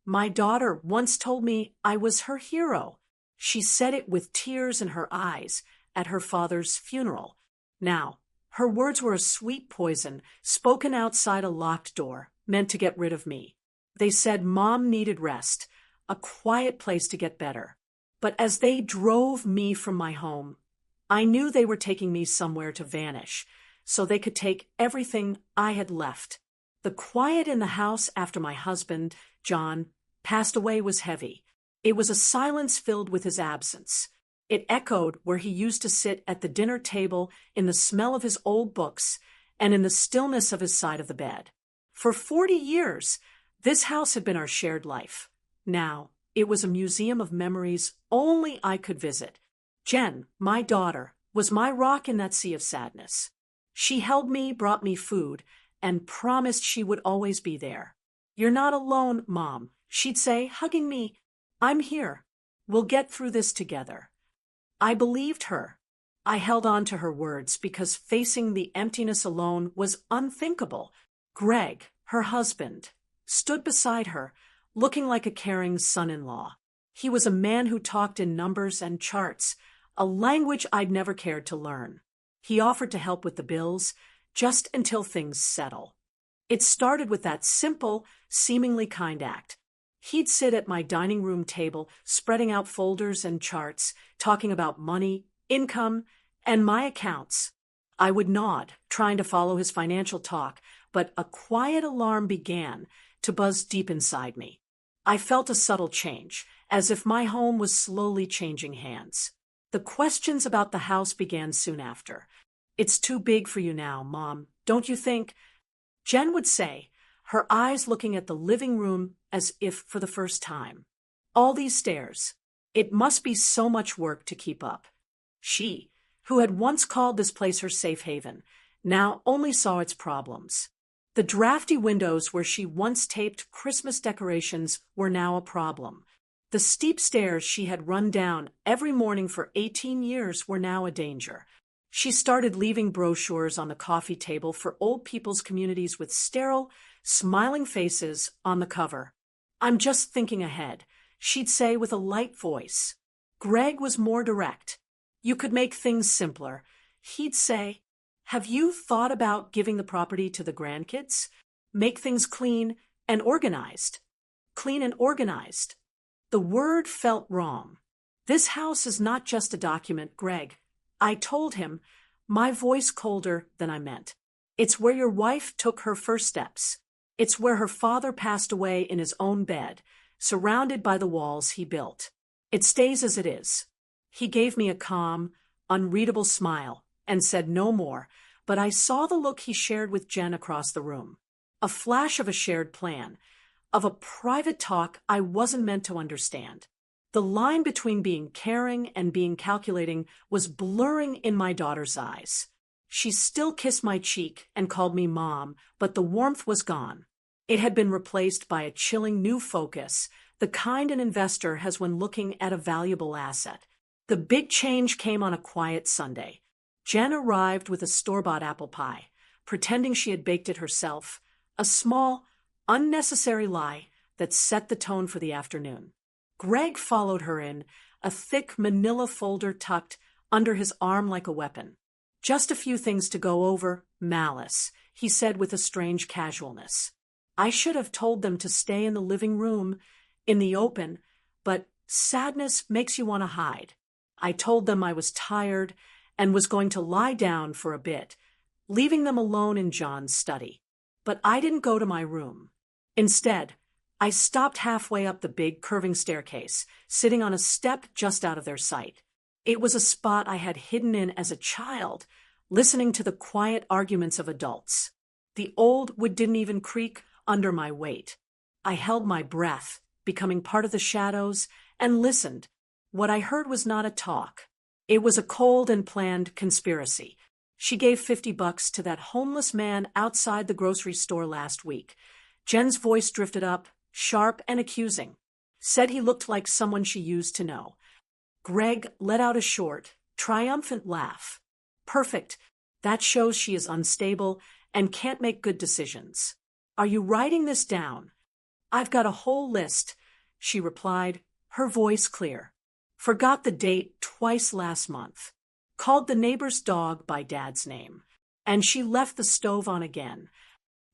My daughter once told me I was her hero. She said it with tears in her eyes at her father's funeral. Now, her words were a sweet poison spoken outside a locked door, meant to get rid of me. They said Mom needed rest, a quiet place to get better. But as they drove me from my home, I knew they were taking me somewhere to vanish, so they could take everything I had left. The quiet in the house after my husband, John, passed away was heavy. It was a silence filled with his absence. It echoed where he used to sit at the dinner table in the smell of his old books and in the stillness of his side of the bed. For 40 years, this house had been our shared life. Now, it was a museum of memories only I could visit. Jen, my daughter, was my rock in that sea of sadness. She held me, brought me food, and promised she would always be there. "You're not alone, Mom," she'd say, hugging me. "I'm here. We'll get through this together." I believed her. I held on to her words because facing the emptiness alone was unthinkable. Greg, her husband, stood beside her, looking like a caring son-in-law. He was a man who talked in numbers and charts, a language I'd never cared to learn. He offered to help with the bills, just until things settle. It started with that simple, seemingly kind act. He'd sit at my dining room table, spreading out folders and charts, talking about money, income, and my accounts. I would nod, trying to follow his financial talk, but a quiet alarm began to buzz deep inside me. I felt a subtle change, as if my home was slowly changing hands. The questions about the house began soon after. "It's too big for you now, Mom, don't you think?" Jen would say, her eyes looking at the living room as if for the first time. "All these stairs. It must be so much work to keep up." She, who had once called this place her safe haven, now only saw its problems. The drafty windows where she once taped Christmas decorations were now a problem. The steep stairs she had run down every morning for 18 years were now a danger. She started leaving brochures on the coffee table for old people's communities with sterile, smiling faces on the cover. "I'm just thinking ahead," she'd say with a light voice. Greg was more direct. "You could make things simpler." He'd say, "Have you thought about giving the property to the grandkids? Make things clean and organized." Clean and organized. The word felt wrong. "This house is not just a document, Greg," I told him, my voice colder than I meant. "It's where your wife took her first steps. It's where her father passed away in his own bed, surrounded by the walls he built. It stays as it is." He gave me a calm, unreadable smile and said no more, but I saw the look he shared with Jen across the room. A flash of a shared plan, of a private talk I wasn't meant to understand. The line between being caring and being calculating was blurring in my daughter's eyes. She still kissed my cheek and called me Mom, but the warmth was gone. It had been replaced by a chilling new focus, the kind an investor has when looking at a valuable asset. The big change came on a quiet Sunday. Jen arrived with a store-bought apple pie, pretending she had baked it herself, a small, unnecessary lie that set the tone for the afternoon. Greg followed her in, a thick manila folder tucked under his arm like a weapon. "Just a few things to go over, Malice," he said with a strange casualness. I should have told them to stay in the living room, in the open, but sadness makes you want to hide. I told them I was tired and was going to lie down for a bit, leaving them alone in John's study. But I didn't go to my room. Instead, I stopped halfway up the big curving staircase, sitting on a step just out of their sight. It was a spot I had hidden in as a child, listening to the quiet arguments of adults. The old wood didn't even creak under my weight. I held my breath, becoming part of the shadows, and listened. What I heard was not a talk. It was a cold and planned conspiracy. She gave $50 to that homeless man outside the grocery store last week. Jen's voice drifted up, sharp and accusing. Said he looked like someone she used to know. Greg let out a short, triumphant laugh. "Perfect. That shows she is unstable and can't make good decisions. Are you writing this down?" I've got a whole list, she replied, her voice clear. Forgot the date twice last month. Called the neighbor's dog by Dad's name. And she left the stove on again.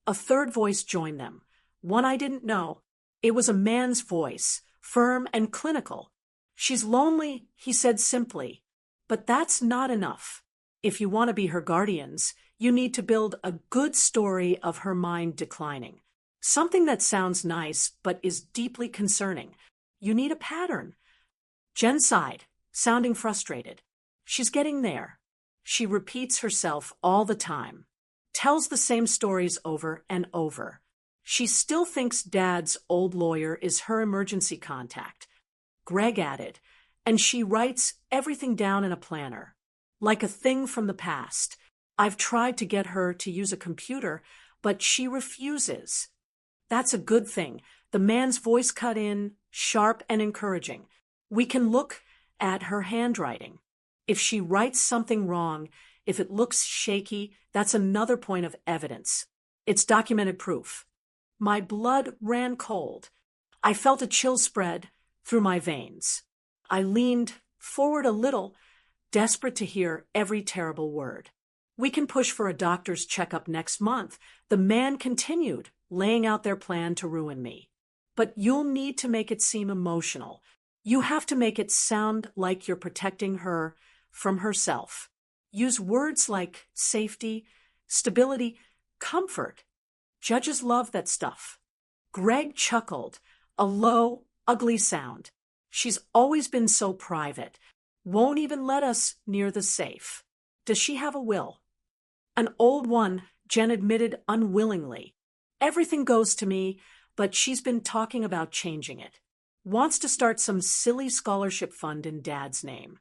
A third voice joined them. One I didn't know. It was a man's voice, firm and clinical. She's lonely, he said simply. But that's not enough. If you want to be her guardians, you need to build a good story of her mind declining. Something that sounds nice but is deeply concerning. You need a pattern. Jen sighed, sounding frustrated. She's getting there. She repeats herself all the time. Tells the same stories over and over. She still thinks Dad's old lawyer is her emergency contact. Greg added, and she writes everything down in a planner. Like a thing from the past. I've tried to get her to use a computer, but she refuses. That's a good thing. The man's voice cut in, sharp and encouraging. We can look at her handwriting. If she writes something wrong, if it looks shaky, that's another point of evidence. It's documented proof. My blood ran cold. I felt a chill spread through my veins. I leaned forward a little, desperate to hear every terrible word. We can push for a doctor's checkup next month. The man continued, laying out their plan to ruin me. But you'll need to make it seem emotional. You have to make it sound like you're protecting her from herself. Use words like safety, stability, comfort. Judges love that stuff. Greg chuckled, a low, ugly sound. She's always been so private. Won't even let us near the safe. Does she have a will? An old one, Jen admitted unwillingly. Everything goes to me, but she's been talking about changing it. Wants to start some silly scholarship fund in Dad's name.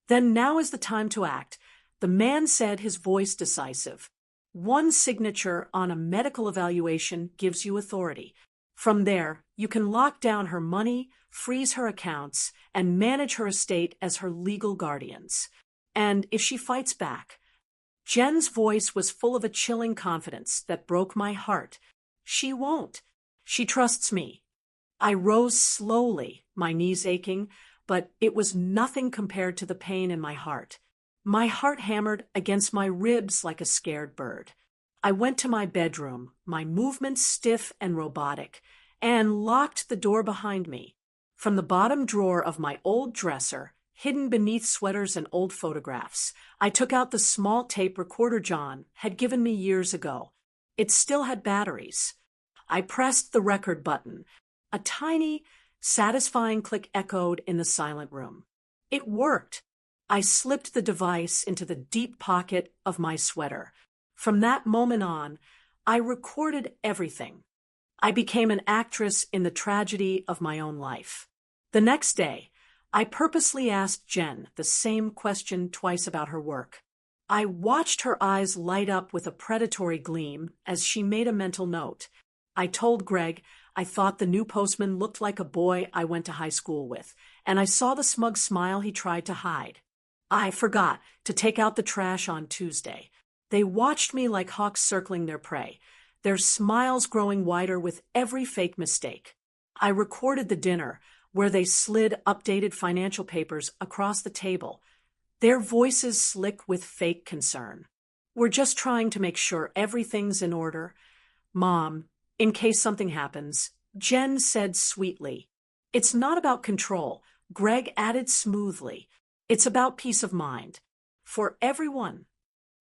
Then now is the time to act. The man said, his voice decisive. One signature on a medical evaluation gives you authority. From there, you can lock down her money, freeze her accounts, and manage her estate as her legal guardians. And if she fights back, Jen's voice was full of a chilling confidence that broke my heart. She won't. She trusts me. I rose slowly, my knees aching, but it was nothing compared to the pain in my heart. My heart hammered against my ribs like a scared bird. I went to my bedroom, my movements stiff and robotic, and locked the door behind me. From the bottom drawer of my old dresser, hidden beneath sweaters and old photographs, I took out the small tape recorder John had given me years ago. It still had batteries. I pressed the record button. A tiny, satisfying click echoed in the silent room. It worked. I slipped the device into the deep pocket of my sweater. From that moment on, I recorded everything. I became an actress in the tragedy of my own life. The next day, I purposely asked Jen the same question twice about her work. I watched her eyes light up with a predatory gleam as she made a mental note. I told Greg I thought the new postman looked like a boy I went to high school with, and I saw the smug smile he tried to hide. I forgot to take out the trash on Tuesday. They watched me like hawks circling their prey, their smiles growing wider with every fake mistake. I recorded the dinner, where they slid updated financial papers across the table, their voices slick with fake concern. We're just trying to make sure everything's in order. Mom, in case something happens, Jen said sweetly. It's not about control, Greg added smoothly. It's about peace of mind. For everyone.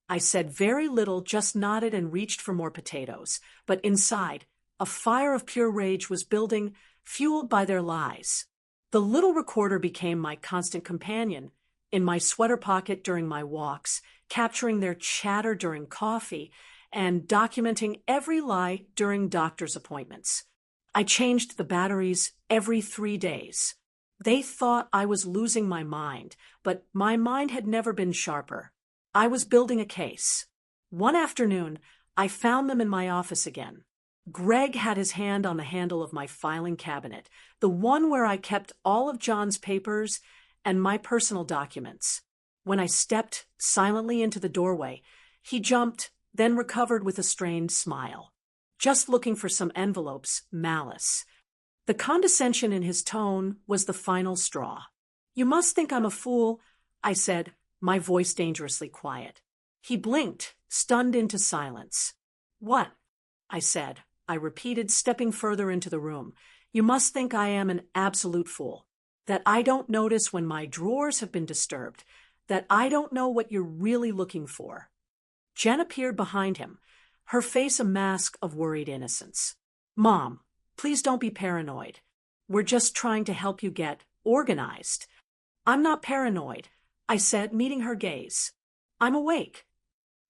I said very little, just nodded and reached for more potatoes. But inside, a fire of pure rage was building, fueled by their lies. The little recorder became my constant companion, in my sweater pocket during my walks, capturing their chatter during coffee, and documenting every lie during doctor's appointments. I changed the batteries every 3 days. They thought I was losing my mind, but my mind had never been sharper. I was building a case. One afternoon, I found them in my office again. Greg had his hand on the handle of my filing cabinet, the one where I kept all of John's papers and my personal documents. When I stepped silently into the doorway, he jumped, then recovered with a strained smile. Just looking for some envelopes, Malice. The condescension in his tone was the final straw. You must think I'm a fool, I said, my voice dangerously quiet. He blinked, stunned into silence. What? I said. I repeated, stepping further into the room. You must think I am an absolute fool. That I don't notice when my drawers have been disturbed. That I don't know what you're really looking for. Jen appeared behind him, her face a mask of worried innocence. Mom, please don't be paranoid. We're just trying to help you get organized. I'm not paranoid, I said, meeting her gaze. I'm awake.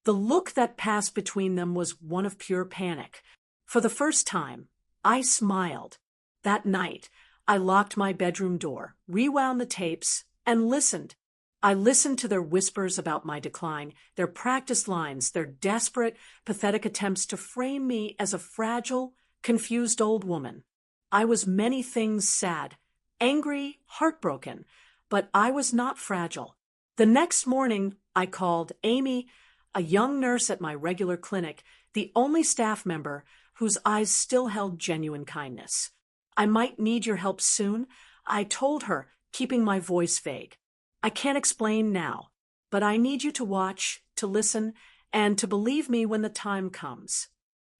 The look that passed between them was one of pure panic. For the first time, I smiled. That night, I locked my bedroom door, rewound the tapes, and listened. I listened to their whispers about my decline, their practice lines, their desperate, pathetic attempts to frame me as a fragile, confused old woman. I was many things sad, angry, heartbroken, but I was not fragile. The next morning, I called Amy, a young nurse at my regular clinic, the only staff member whose eyes still held genuine kindness. I might need your help soon, I told her, keeping my voice vague. I can't explain now, but I need you to watch, to listen, and to believe me when the time comes.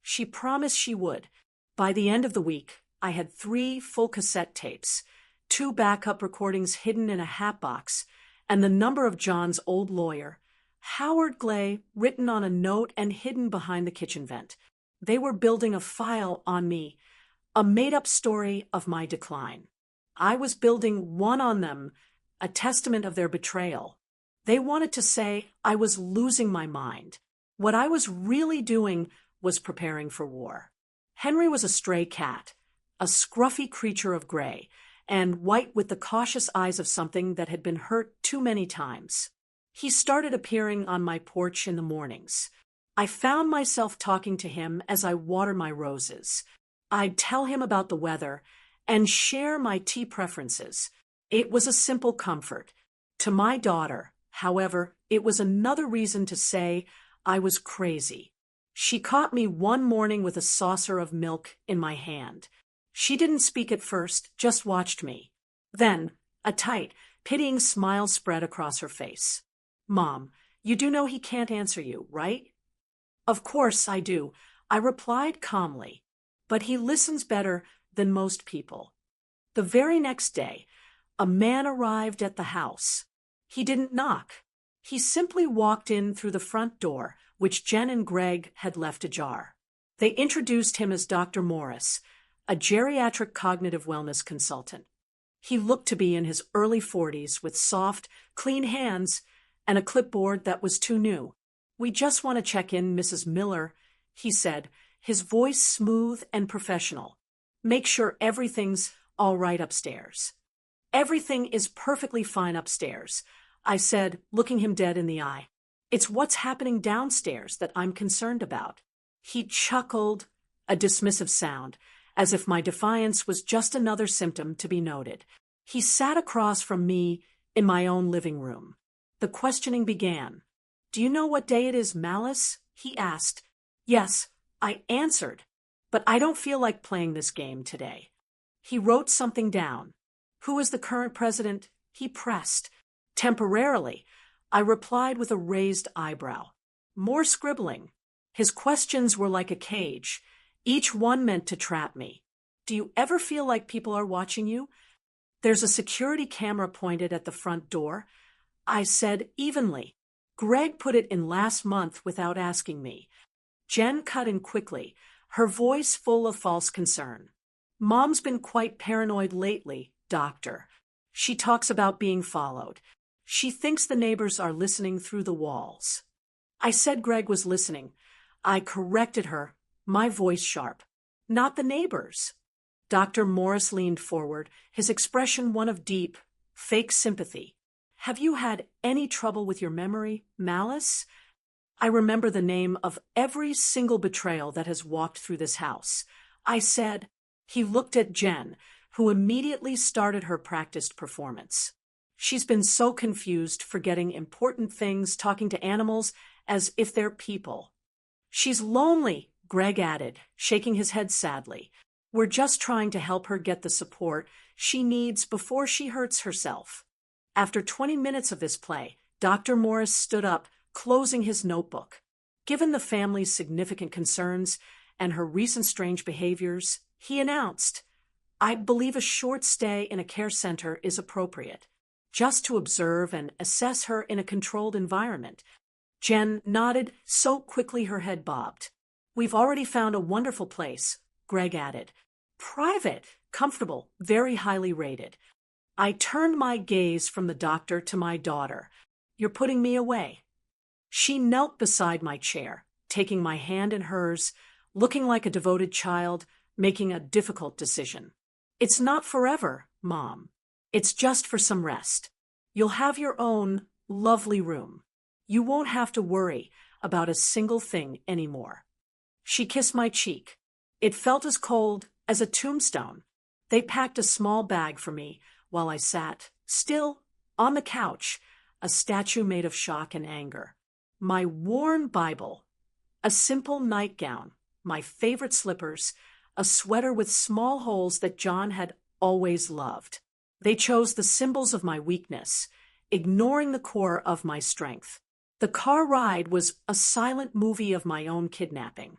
She promised she would. By the end of the week, I had 3 full cassette tapes, 2 backup recordings hidden in a hat box, and the number of John's old lawyer, Howard Glay, written on a note and hidden behind the kitchen vent. They were building a file on me, a made-up story of my decline. I was building one on them, a testament of their betrayal. They wanted to say I was losing my mind. What I was really doing was preparing for war. Henry was a stray cat, a scruffy creature of gray, and white with the cautious eyes of something that had been hurt too many times. He started appearing on my porch in the mornings. I found myself talking to him as I water my roses. I'd tell him about the weather and share my tea preferences. It was a simple comfort. To my daughter, however, it was another reason to say I was crazy. She caught me one morning with a saucer of milk in my hand. She didn't speak at first, just watched me. Then, a tight, pitying smile spread across her face. Mom, you do know he can't answer you, right? Of course I do, I replied calmly. But he listens better than most people. The very next day, a man arrived at the house. He didn't knock. He simply walked in through the front door, which Jen and Greg had left ajar. They introduced him as Dr. Morris, a geriatric cognitive wellness consultant. He looked to be in his early 40s with soft, clean hands and a clipboard that was too new. We just want to check in, Mrs. Miller, he said, his voice smooth and professional. Make sure everything's all right upstairs. Everything is perfectly fine upstairs, I said, looking him dead in the eye. It's what's happening downstairs that I'm concerned about. He chuckled, a dismissive sound, as if my defiance was just another symptom to be noted. He sat across from me in my own living room. The questioning began. Do you know what day it is, Malice? He asked. Yes, I answered, but I don't feel like playing this game today. He wrote something down. Who is the current president? He pressed. Temporarily, I replied with a raised eyebrow. More scribbling. His questions were like a cage, each one meant to trap me. Do you ever feel like people are watching you? There's a security camera pointed at the front door, I said evenly. Greg put it in last month without asking me. Jen cut in quickly, her voice full of false concern. Mom's been quite paranoid lately, doctor. She talks about being followed. She thinks the neighbors are listening through the walls. I said Greg was listening. I corrected her, my voice sharp. Not the neighbors. Dr. Morris leaned forward, his expression one of deep, fake sympathy. Have you had any trouble with your memory, Malice? I remember the name of every single betrayal that has walked through this house. I said. He looked at Jen, who immediately started her practiced performance. She's been so confused, forgetting important things, talking to animals as if they're people. She's lonely, Greg added, shaking his head sadly. We're just trying to help her get the support she needs before she hurts herself. After 20 minutes of this play, Dr. Morris stood up, closing his notebook. Given the family's significant concerns and her recent strange behaviors, he announced, I believe a short stay in a care center is appropriate, just to observe and assess her in a controlled environment. Jen nodded so quickly her head bobbed. We've already found a wonderful place, Greg added. Private, comfortable, very highly rated. I turned my gaze from the doctor to my daughter. You're putting me away. She knelt beside my chair, taking my hand in hers, looking like a devoted child, making a difficult decision. It's not forever, Mom. It's just for some rest. You'll have your own lovely room. You won't have to worry about a single thing anymore. She kissed my cheek. It felt as cold as a tombstone. They packed a small bag for me while I sat, still, on the couch, a statue made of shock and anger. My worn Bible, a simple nightgown, my favorite slippers, a sweater with small holes that John had always loved. They chose the symbols of my weakness, ignoring the core of my strength. The car ride was a silent movie of my own kidnapping.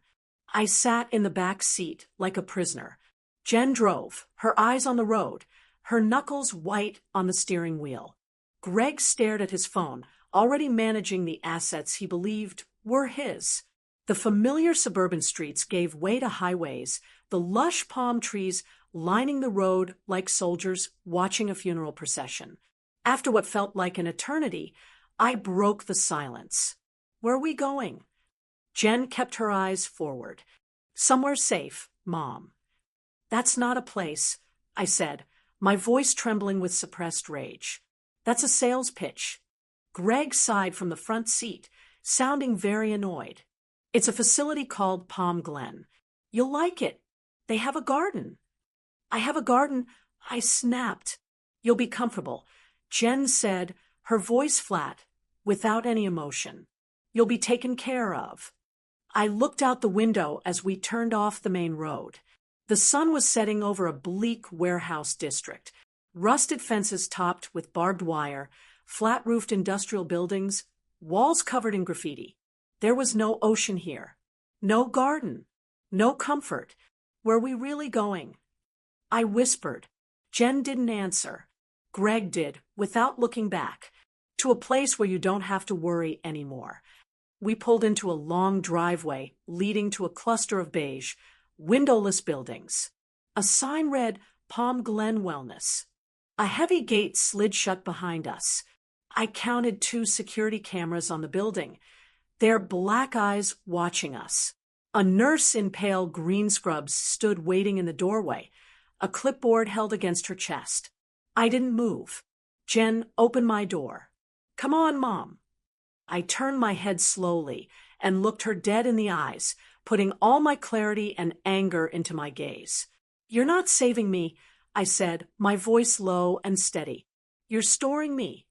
I sat in the back seat like a prisoner. Jen drove, her eyes on the road, her knuckles white on the steering wheel. Greg stared at his phone, already managing the assets he believed were his. The familiar suburban streets gave way to highways, the lush palm trees lining the road like soldiers watching a funeral procession. After what felt like an eternity, I broke the silence. Where are we going? Jen kept her eyes forward. Somewhere safe, Mom. That's not a place, I said, my voice trembling with suppressed rage. That's a sales pitch. Greg sighed from the front seat, sounding very annoyed. It's a facility called Palm Glen. You'll like it. They have a garden. I have a garden, I snapped. You'll be comfortable, Jen said, her voice flat, without any emotion. You'll be taken care of. I looked out the window as we turned off the main road. The sun was setting over a bleak warehouse district. Rusted fences topped with barbed wire, flat-roofed industrial buildings, walls covered in graffiti. There was no ocean here. No garden. No comfort. Were we really going? I whispered. Jen didn't answer. Greg did, without looking back. To a place where you don't have to worry anymore. We pulled into a long driveway leading to a cluster of beige, windowless buildings. A sign read Palm Glen Wellness. A heavy gate slid shut behind us. I counted 2 security cameras on the building, their black eyes watching us. A nurse in pale green scrubs stood waiting in the doorway, a clipboard held against her chest. I didn't move. Jen opened my door. Come on, Mom. I turned my head slowly and looked her dead in the eyes, putting all my clarity and anger into my gaze. You're not saving me, I said, my voice low and steady. You're storing me.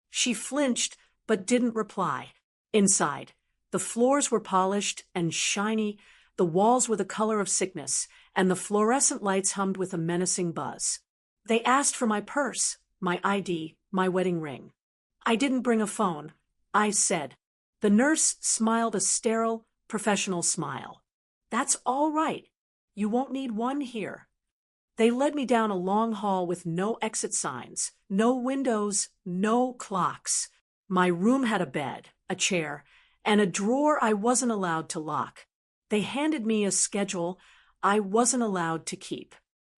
She flinched, but didn't reply. Inside, the floors were polished and shiny, the walls were the color of sickness, and the fluorescent lights hummed with a menacing buzz. They asked for my purse, my ID, my wedding ring. I didn't bring a phone, I said. The nurse smiled a sterile, professional smile. That's all right. You won't need one here. They led me down a long hall with no exit signs, no windows, no clocks. My room had a bed, a chair, and a drawer I wasn't allowed to lock. They handed me a schedule I wasn't allowed to keep.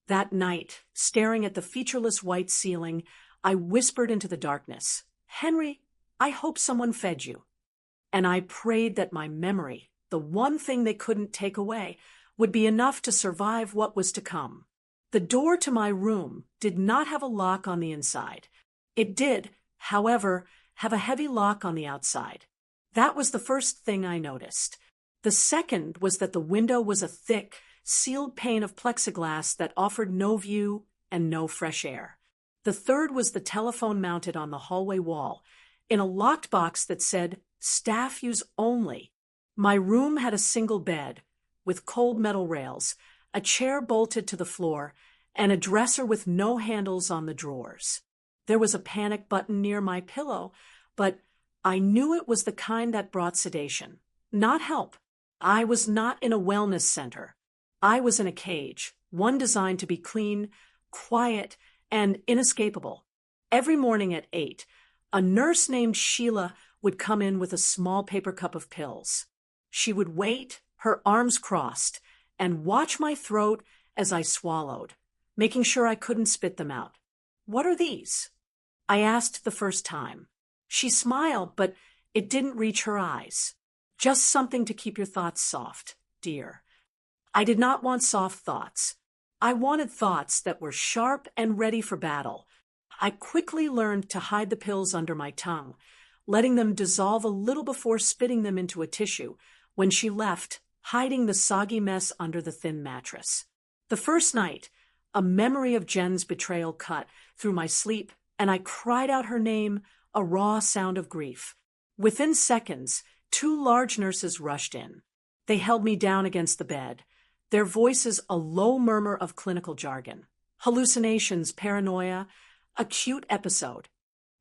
That night, staring at the featureless white ceiling, I whispered into the darkness, Henry, I hope someone fed you. And I prayed that my memory, the one thing they couldn't take away, would be enough to survive what was to come. The door to my room did not have a lock on the inside. It did, however, have a heavy lock on the outside. That was the first thing I noticed. The second was that the window was a thick, sealed pane of plexiglass that offered no view and no fresh air. The third was the telephone mounted on the hallway wall, in a locked box that said, Staff use only. My room had a single bed, with cold metal rails, a chair bolted to the floor, and a dresser with no handles on the drawers. There was a panic button near my pillow, but I knew it was the kind that brought sedation, not help. I was not in a wellness center. I was in a cage, one designed to be clean, quiet, and inescapable. Every morning at 8, a nurse named Sheila would come in with a small paper cup of pills. She would wait, her arms crossed, and watch my throat as I swallowed, making sure I couldn't spit them out. "What are these?" I asked the first time. She smiled, but it didn't reach her eyes. "Just something to keep your thoughts soft, dear." I did not want soft thoughts. I wanted thoughts that were sharp and ready for battle. I quickly learned to hide the pills under my tongue, letting them dissolve a little before spitting them into a tissue, when she left, hiding the soggy mess under the thin mattress. The first night, a memory of Jen's betrayal cut through my sleep, and I cried out her name, a raw sound of grief. Within seconds, 2 large nurses rushed in. They held me down against the bed, their voices a low murmur of clinical jargon. Hallucinations, paranoia, acute episode.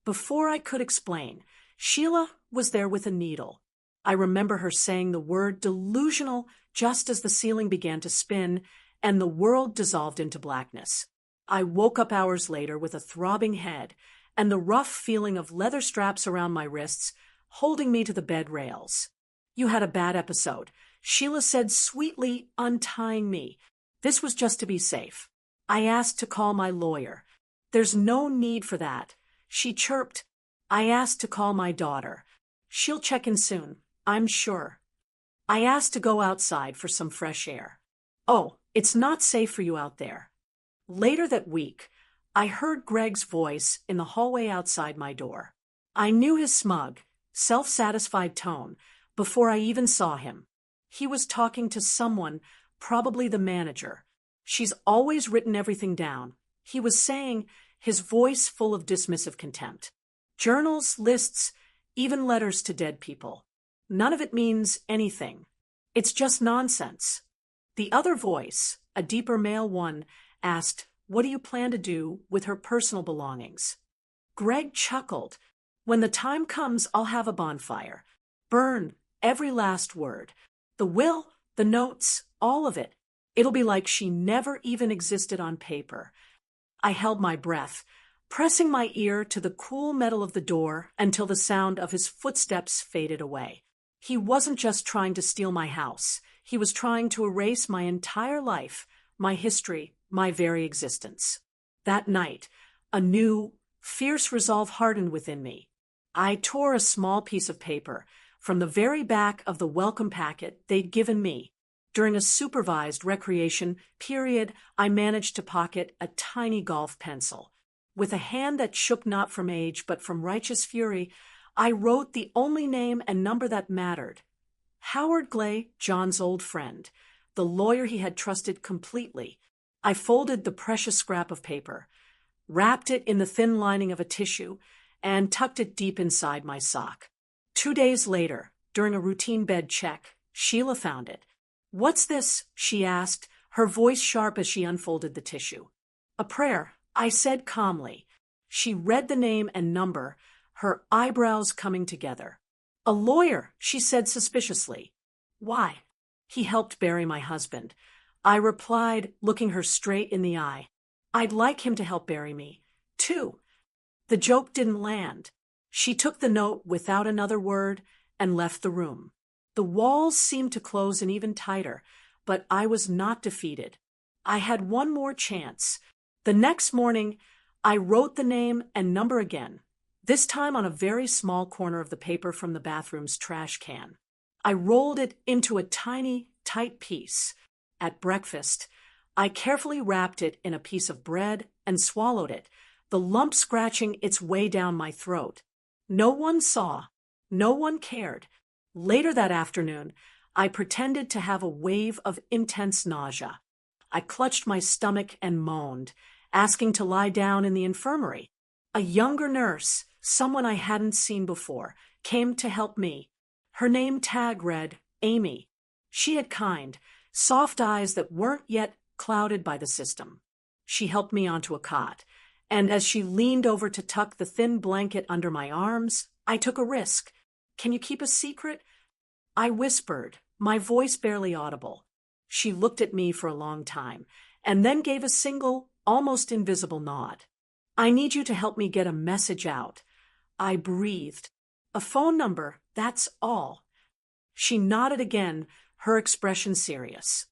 Before I could explain, Sheila was there with a needle. I remember her saying the word delusional just as the ceiling began to spin and the world dissolved into blackness. I woke up hours later with a throbbing head and the rough feeling of leather straps around my wrists, holding me to the bed rails. "You had a bad episode," Sheila said sweetly, untying me. This was just to be safe. I asked to call my lawyer. "There's no need for that," she chirped. I asked to call my daughter. "She'll check in soon, I'm sure." I asked to go outside for some fresh air. "Oh, it's not safe for you out there." Later that week, I heard Greg's voice in the hallway outside my door. I knew his smug, self-satisfied tone before I even saw him. He was talking to someone, probably the manager. "She's always written everything down," he was saying, his voice full of dismissive contempt. "Journals, lists, even letters to dead people. None of it means anything. It's just nonsense." The other voice, a deeper male one, asked, "What do you plan to do with her personal belongings?" Greg chuckled. "When the time comes, I'll have a bonfire. Burn every last word. The will, the notes, all of it. It'll be like she never even existed on paper." I held my breath, pressing my ear to the cool metal of the door until the sound of his footsteps faded away. He wasn't just trying to steal my house. He was trying to erase my entire life, my history, my very existence. That night, a new, fierce resolve hardened within me. I tore a small piece of paper from the very back of the welcome packet they'd given me. During a supervised recreation period, I managed to pocket a tiny golf pencil. With a hand that shook not from age but from righteous fury, I wrote the only name and number that mattered. Howard Glay, John's old friend, the lawyer he had trusted completely. I folded the precious scrap of paper, wrapped it in the thin lining of a tissue, and tucked it deep inside my sock. 2 days later, during a routine bed check, Sheila found it. "What's this?" she asked, her voice sharp as she unfolded the tissue. "A prayer," I said calmly. She read the name and number, her eyebrows coming together. "A lawyer," she said suspiciously. "Why?" "He helped bury my husband." I replied, looking her straight in the eye. "I'd like him to help bury me, too." The joke didn't land. She took the note without another word and left the room. The walls seemed to close in even tighter, but I was not defeated. I had one more chance. The next morning, I wrote the name and number again, this time on a very small corner of the paper from the bathroom's trash can. I rolled it into a tiny, tight piece. At breakfast, I carefully wrapped it in a piece of bread and swallowed it, the lump scratching its way down my throat. No one saw. No one cared. Later that afternoon, I pretended to have a wave of intense nausea. I clutched my stomach and moaned, asking to lie down in the infirmary. A younger nurse, someone I hadn't seen before, came to help me. Her name tag read Amy. She had kind, soft eyes that weren't yet clouded by the system. She helped me onto a cot, and as she leaned over to tuck the thin blanket under my arms, I took a risk. "Can you keep a secret?" I whispered, my voice barely audible. She looked at me for a long time, and then gave a single, almost invisible nod. "I need you to help me get a message out." I breathed. "A phone number, that's all." She nodded again, her expression serious.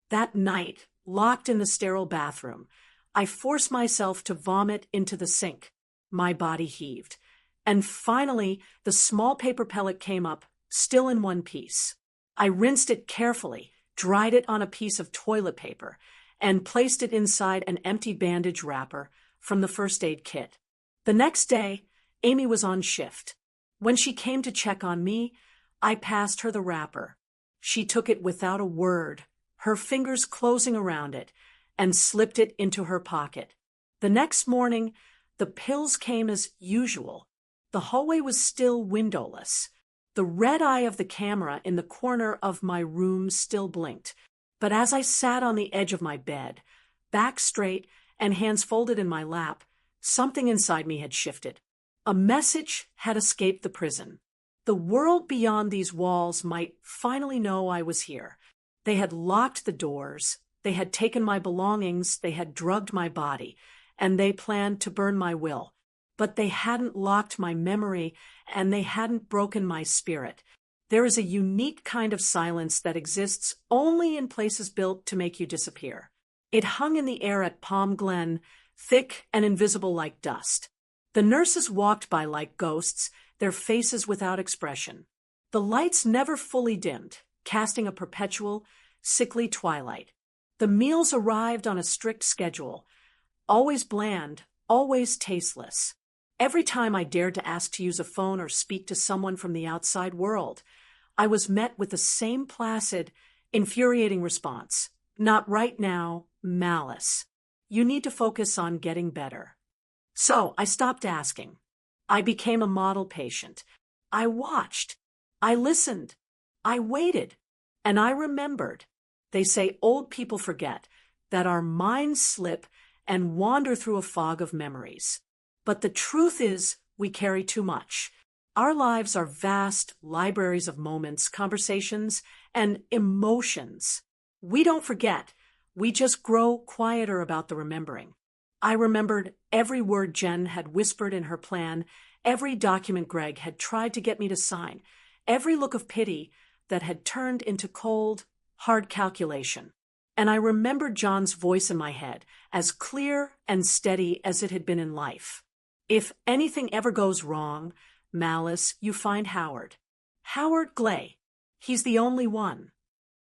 That night, locked in the sterile bathroom, I forced myself to vomit into the sink. My body heaved. And finally, the small paper pellet came up, still in one piece. I rinsed it carefully, dried it on a piece of toilet paper, and placed it inside an empty bandage wrapper from the first aid kit. The next day, Amy was on shift. When she came to check on me, I passed her the wrapper. She took it without a word, her fingers closing around it, and slipped it into her pocket. The next morning, the pills came as usual. The hallway was still windowless. The red eye of the camera in the corner of my room still blinked. But as I sat on the edge of my bed, back straight and hands folded in my lap, something inside me had shifted. A message had escaped the prison. The world beyond these walls might finally know I was here. They had locked the doors, they had taken my belongings, they had drugged my body, and they planned to burn my will. But they hadn't locked my memory, and they hadn't broken my spirit. There is a unique kind of silence that exists only in places built to make you disappear. It hung in the air at Palm Glen, thick and invisible like dust. The nurses walked by like ghosts, their faces without expression. The lights never fully dimmed, casting a perpetual, sickly twilight. The meals arrived on a strict schedule, always bland, always tasteless. Every time I dared to ask to use a phone or speak to someone from the outside world, I was met with the same placid, infuriating response. "Not right now, malice. You need to focus on getting better." So I stopped asking. I became a model patient. I watched. I listened. I waited. And I remembered. They say old people forget, that our minds slip and wander through a fog of memories. But the truth is, we carry too much. Our lives are vast libraries of moments, conversations, and emotions. We don't forget. We just grow quieter about the remembering. I remembered every word Jen had whispered in her plan, every document Greg had tried to get me to sign, every look of pity that had turned into cold, hard calculation. And I remembered John's voice in my head, as clear and steady as it had been in life. "If anything ever goes wrong, Malice, you find Howard. Howard Glay. He's the only one."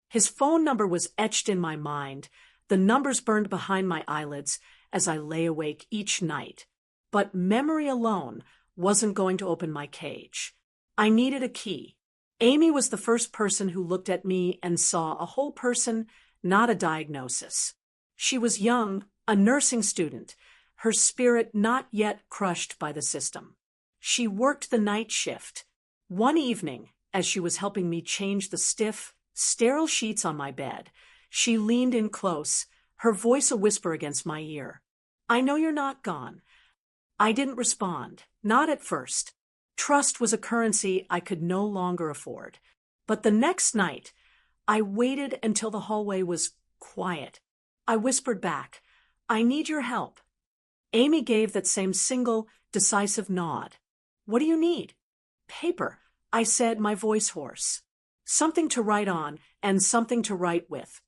His phone number was etched in my mind, the numbers burned behind my eyelids as I lay awake each night. But memory alone wasn't going to open my cage. I needed a key. Amy was the first person who looked at me and saw a whole person, not a diagnosis. She was young, a nursing student, her spirit not yet crushed by the system. She worked the night shift. One evening, as she was helping me change the stiff, sterile sheets on my bed, she leaned in close, her voice a whisper against my ear. "I know you're not gone." I didn't respond, not at first. Trust was a currency I could no longer afford. But the next night, I waited until the hallway was quiet. I whispered back, "I need your help." Amy gave that same single, decisive nod. "What do you need?" "Paper," I said, my voice hoarse. "Something to write on and something to write with."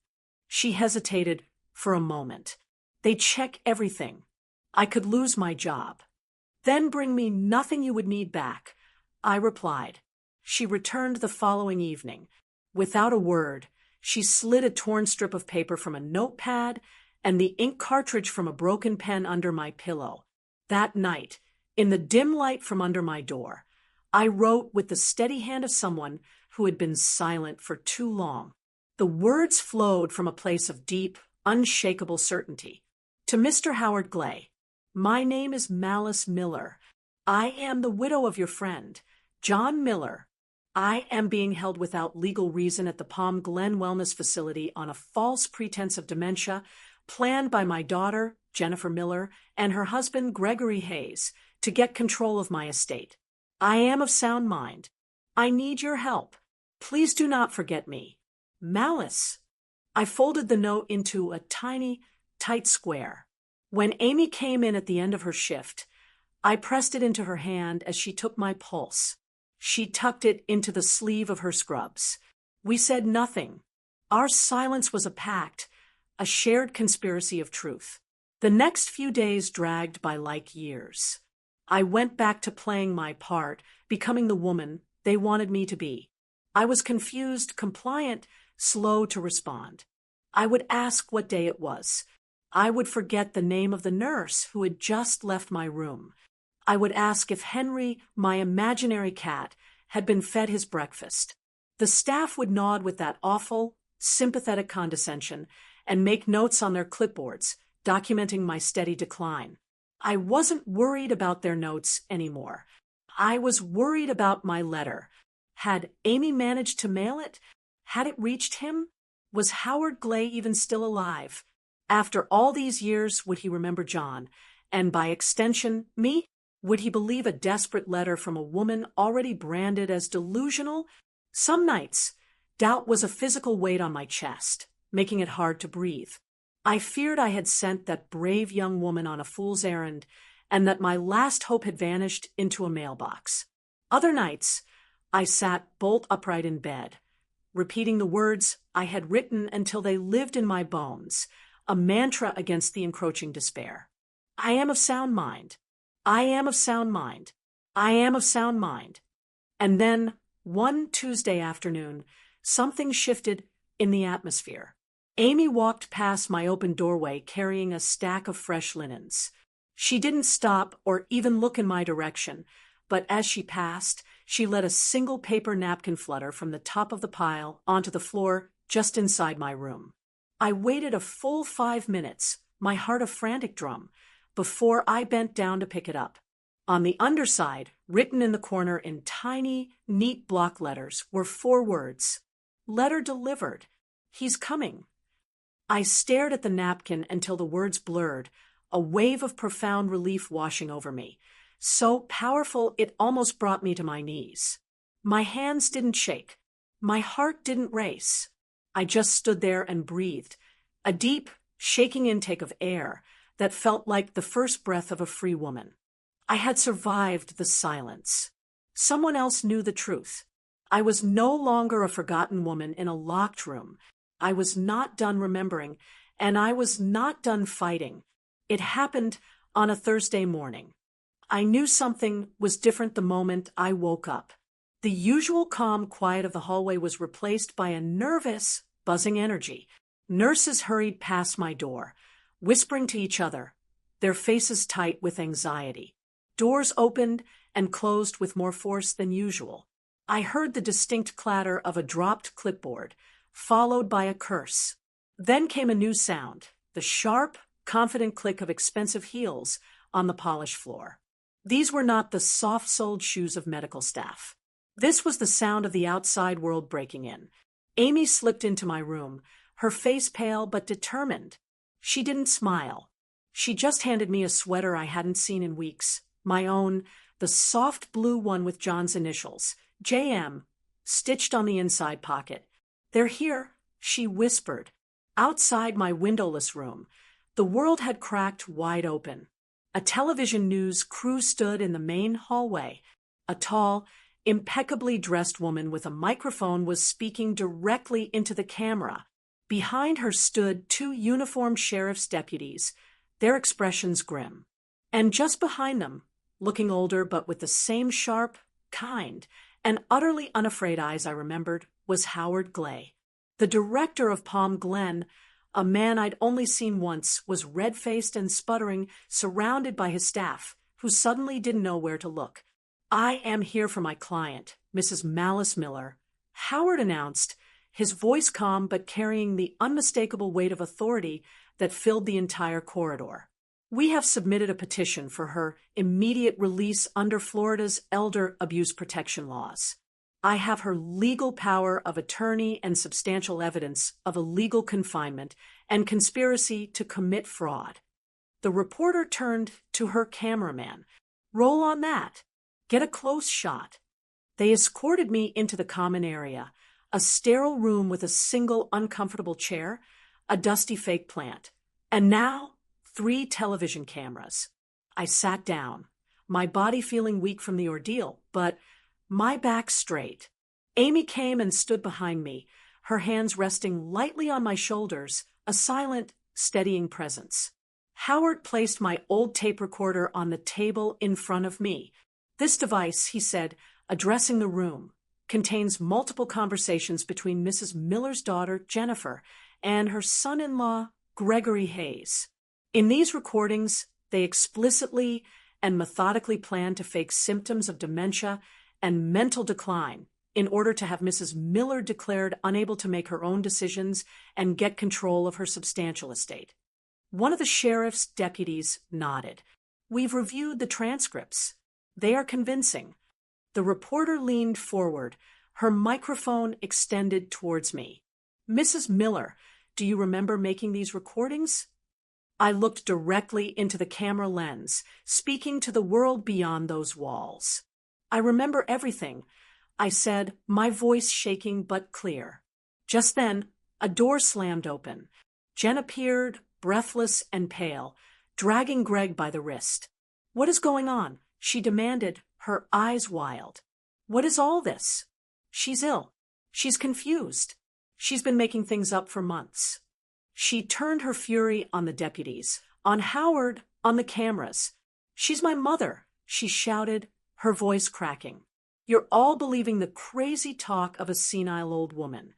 She hesitated for a moment. "They check everything. I could lose my job." "Then bring me nothing you would need back," I replied. She returned the following evening. Without a word, she slid a torn strip of paper from a notepad and the ink cartridge from a broken pen under my pillow. That night, in the dim light from under my door, I wrote with the steady hand of someone who had been silent for too long. The words flowed from a place of deep, unshakable certainty. To Mr. Howard Glay, "My name is Malice Miller. I am the widow of your friend, John Miller. I am being held without legal reason at the Palm Glen Wellness Facility on a false pretense of dementia, planned by my daughter, Jennifer Miller, and her husband, Gregory Hayes, to get control of my estate. I am of sound mind. I need your help. Please do not forget me. Malice. I folded the note into a tiny, tight square. When Amy came in at the end of her shift, I pressed it into her hand as she took my pulse. She tucked it into the sleeve of her scrubs. We said nothing. Our silence was a pact, a shared conspiracy of truth. The next few days dragged by like years. I went back to playing my part, becoming the woman they wanted me to be. I was confused, compliant, slow to respond. I would ask what day it was. I would forget the name of the nurse who had just left my room. I would ask if Henry, my imaginary cat, had been fed his breakfast. The staff would nod with that awful, sympathetic condescension and make notes on their clipboards, documenting my steady decline. I wasn't worried about their notes anymore. I was worried about my letter. Had Amy managed to mail it? Had it reached him? Was Howard Glay even still alive? After all these years, would he remember John? And by extension, me? Would he believe a desperate letter from a woman already branded as delusional? Some nights, doubt was a physical weight on my chest, making it hard to breathe. I feared I had sent that brave young woman on a fool's errand, and that my last hope had vanished into a mailbox. Other nights, I sat bolt upright in bed, repeating the words I had written until they lived in my bones, a mantra against the encroaching despair. I am of sound mind. I am of sound mind. I am of sound mind. And then, one Tuesday afternoon, something shifted in the atmosphere. Amy walked past my open doorway carrying a stack of fresh linens. She didn't stop or even look in my direction, but as she passed, she let a single paper napkin flutter from the top of the pile onto the floor just inside my room. I waited a full 5 minutes, my heart a frantic drum, before I bent down to pick it up. On the underside, written in the corner in tiny, neat block letters, were 4 words. Letter delivered. He's coming. I stared at the napkin until the words blurred, a wave of profound relief washing over me, so powerful it almost brought me to my knees. My hands didn't shake. My heart didn't race. I just stood there and breathed, a deep, shaking intake of air that felt like the first breath of a free woman. I had survived the silence. Someone else knew the truth. I was no longer a forgotten woman in a locked room. I was not done remembering, and I was not done fighting. It happened on a Thursday morning. I knew something was different the moment I woke up. The usual calm quiet of the hallway was replaced by a nervous, buzzing energy. Nurses hurried past my door, whispering to each other, their faces tight with anxiety. Doors opened and closed with more force than usual. I heard the distinct clatter of a dropped clipboard, followed by a curse. Then came a new sound, the sharp, confident click of expensive heels on the polished floor. These were not the soft-soled shoes of medical staff. This was the sound of the outside world breaking in. Amy slipped into my room, her face pale but determined. She didn't smile. She just handed me a sweater I hadn't seen in weeks, my own, the soft blue one with John's initials, JM, stitched on the inside pocket. They're here, she whispered. Outside my windowless room, the world had cracked wide open. A television news crew stood in the main hallway. A tall, impeccably dressed woman with a microphone was speaking directly into the camera. Behind her stood 2 uniformed sheriff's deputies, their expressions grim. And just behind them, looking older but with the same sharp, kind, and utterly unafraid eyes I remembered, was Howard Glay. The director of Palm Glen, a man I'd only seen once, was red-faced and sputtering, surrounded by his staff, who suddenly didn't know where to look. I am here for my client, Mrs. Malice Miller, Howard announced, his voice calm but carrying the unmistakable weight of authority that filled the entire corridor. We have submitted a petition for her immediate release under Florida's elder abuse protection laws. I have her legal power of attorney and substantial evidence of illegal confinement and conspiracy to commit fraud. The reporter turned to her cameraman. Roll on that. Get a close shot. They escorted me into the common area, a sterile room with a single uncomfortable chair, a dusty fake plant, and now 3 television cameras. I sat down, my body feeling weak from the ordeal, but my back straight. Amy came and stood behind me, her hands resting lightly on my shoulders, a silent, steadying presence. Howard placed my old tape recorder on the table in front of me. This device, he said, addressing the room, contains multiple conversations between Mrs. Miller's daughter, Jennifer, and her son-in-law, Gregory Hayes. In these recordings, they explicitly and methodically plan to fake symptoms of dementia and mental decline in order to have Mrs. Miller declared unable to make her own decisions and get control of her substantial estate. One of the sheriff's deputies nodded. We've reviewed the transcripts. They are convincing. The reporter leaned forward, her microphone extended towards me. Mrs. Miller, do you remember making these recordings? I looked directly into the camera lens, speaking to the world beyond those walls. I remember everything, I said, my voice shaking but clear. Just then, a door slammed open. Jen appeared, breathless and pale, dragging Greg by the wrist. What is going on? She demanded, her eyes wild. What is all this? She's ill. She's confused. She's been making things up for months. She turned her fury on the deputies, on Howard, on the cameras. She's my mother, she shouted, her voice cracking. You're all believing the crazy talk of a senile old woman.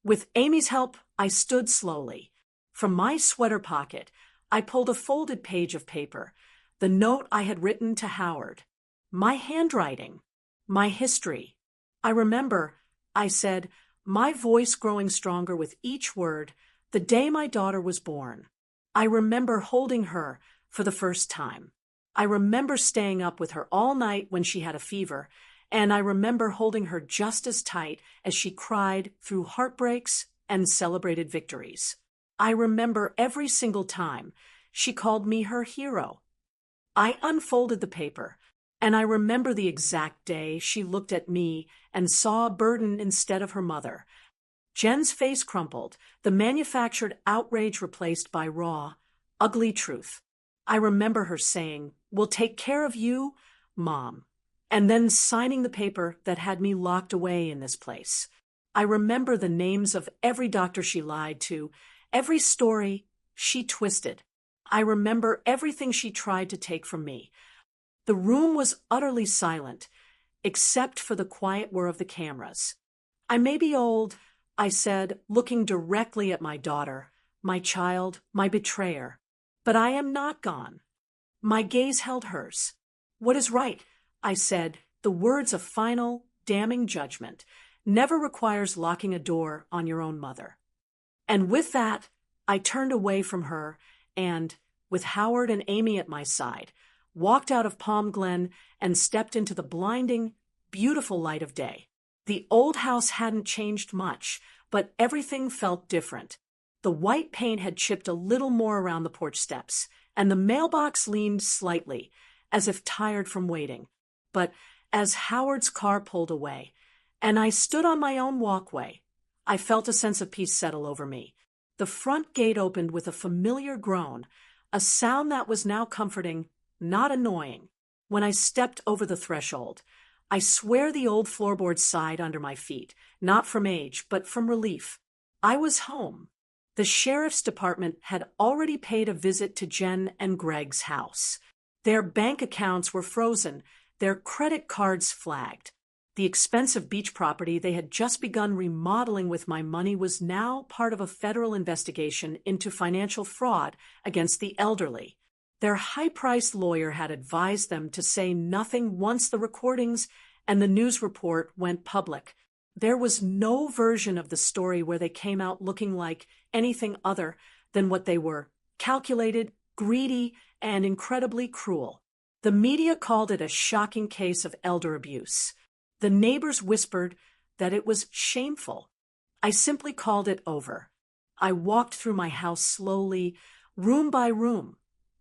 With Amy's help, I stood slowly. From my sweater pocket, I pulled a folded page of paper, the note I had written to Howard. My handwriting, my history. I remember, I said, my voice growing stronger with each word, the day my daughter was born. I remember holding her for the first time. I remember staying up with her all night when she had a fever, and I remember holding her just as tight as she cried through heartbreaks and celebrated victories. I remember every single time she called me her hero. I unfolded the paper, and I remember the exact day she looked at me and saw a burden instead of her mother. Jen's face crumpled, the manufactured outrage replaced by raw, ugly truth. I remember her saying, "We'll take care of you, Mom," and then signing the paper that had me locked away in this place. I remember the names of every doctor she lied to, every story she twisted. I remember everything she tried to take from me. The room was utterly silent, except for the quiet whir of the cameras. I may be old, I said, looking directly at my daughter, my child, my betrayer, but I am not gone. My gaze held hers. What is right, I said, the words of final, damning judgment, never requires locking a door on your own mother. And with that, I turned away from her and, with Howard and Amy at my side, walked out of Palm Glen and stepped into the blinding, beautiful light of day. The old house hadn't changed much, but everything felt different. The white paint had chipped a little more around the porch steps, and the mailbox leaned slightly, as if tired from waiting. But as Howard's car pulled away, and I stood on my own walkway, I felt a sense of peace settle over me. The front gate opened with a familiar groan, a sound that was now comforting, not annoying. When I stepped over the threshold, I swear the old floorboards sighed under my feet, not from age, but from relief. I was home. The sheriff's department had already paid a visit to Jen and Greg's house. Their bank accounts were frozen, their credit cards flagged. The expensive beach property they had just begun remodeling with my money was now part of a federal investigation into financial fraud against the elderly. Their high-priced lawyer had advised them to say nothing once the recordings and the news report went public. There was no version of the story where they came out looking like anything other than what they were: calculated, greedy, and incredibly cruel. The media called it a shocking case of elder abuse. The neighbors whispered that it was shameful. I simply called it over. I walked through my house slowly, room by room,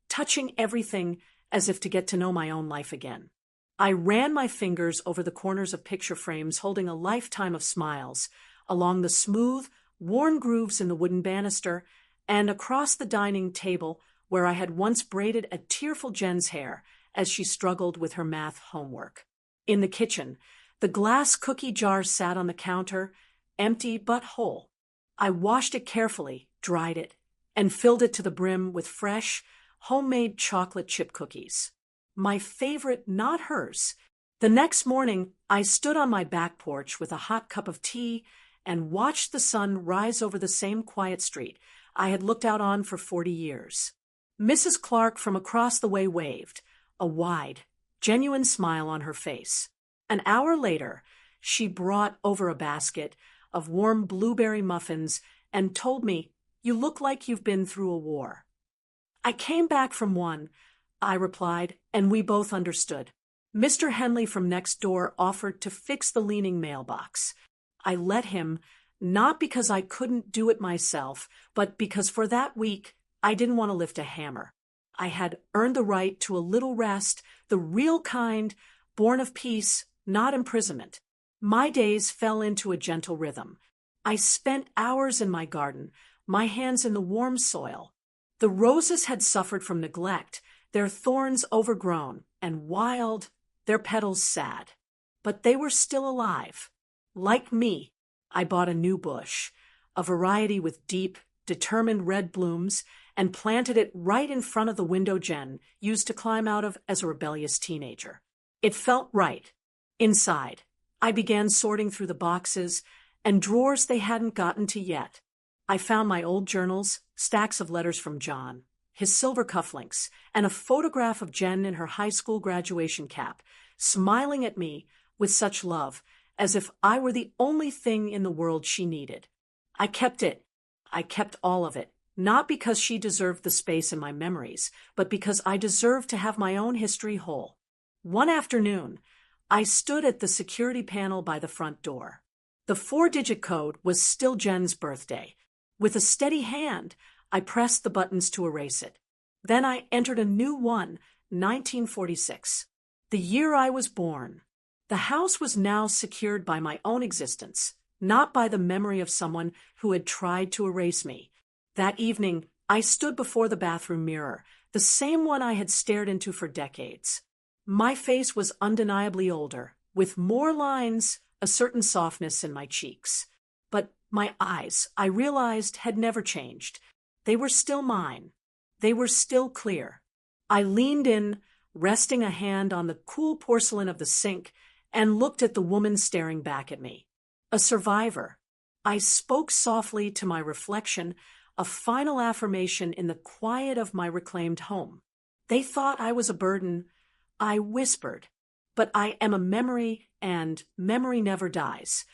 touching everything as if to get to know my own life again. I ran my fingers over the corners of picture frames holding a lifetime of smiles, along the smooth, worn grooves in the wooden banister, and across the dining table where I had once braided a tearful Jen's hair as she struggled with her math homework. In the kitchen, the glass cookie jar sat on the counter, empty but whole. I washed it carefully, dried it, and filled it to the brim with fresh, homemade chocolate chip cookies. My favorite, not hers. The next morning, I stood on my back porch with a hot cup of tea and watched the sun rise over the same quiet street I had looked out on for 40 years. Mrs. Clark from across the way waved, a wide, genuine smile on her face. An hour later, she brought over a basket of warm blueberry muffins and told me, "You look like you've been through a war." "I came back from one," I replied, and we both understood. Mr. Henley from next door offered to fix the leaning mailbox. I let him, not because I couldn't do it myself, but because for that week I didn't want to lift a hammer. I had earned the right to a little rest, the real kind, born of peace, not imprisonment. My days fell into a gentle rhythm. I spent hours in my garden, my hands in the warm soil. The roses had suffered from neglect, their thorns overgrown and wild, their petals sad. But they were still alive. Like me, I bought a new bush, a variety with deep, determined red blooms, and planted it right in front of the window Jen used to climb out of as a rebellious teenager. It felt right. Inside, I began sorting through the boxes and drawers they hadn't gotten to yet. I found my old journals, stacks of letters from John, his silver cufflinks, and a photograph of Jen in her high school graduation cap, smiling at me with such love, as if I were the only thing in the world she needed. I kept it. I kept all of it, not because she deserved the space in my memories, but because I deserved to have my own history whole. One afternoon, I stood at the security panel by the front door. The 4-digit code was still Jen's birthday. With a steady hand, I pressed the buttons to erase it. Then I entered a new one, 1946, the year I was born. The house was now secured by my own existence, not by the memory of someone who had tried to erase me. That evening, I stood before the bathroom mirror, the same one I had stared into for decades. My face was undeniably older, with more lines, a certain softness in my cheeks. But my eyes, I realized, had never changed. They were still mine. They were still clear. I leaned in, resting a hand on the cool porcelain of the sink, and looked at the woman staring back at me. A survivor. I spoke softly to my reflection, a final affirmation in the quiet of my reclaimed home. They thought I was a burden. I whispered, "But I am a memory, and memory never dies.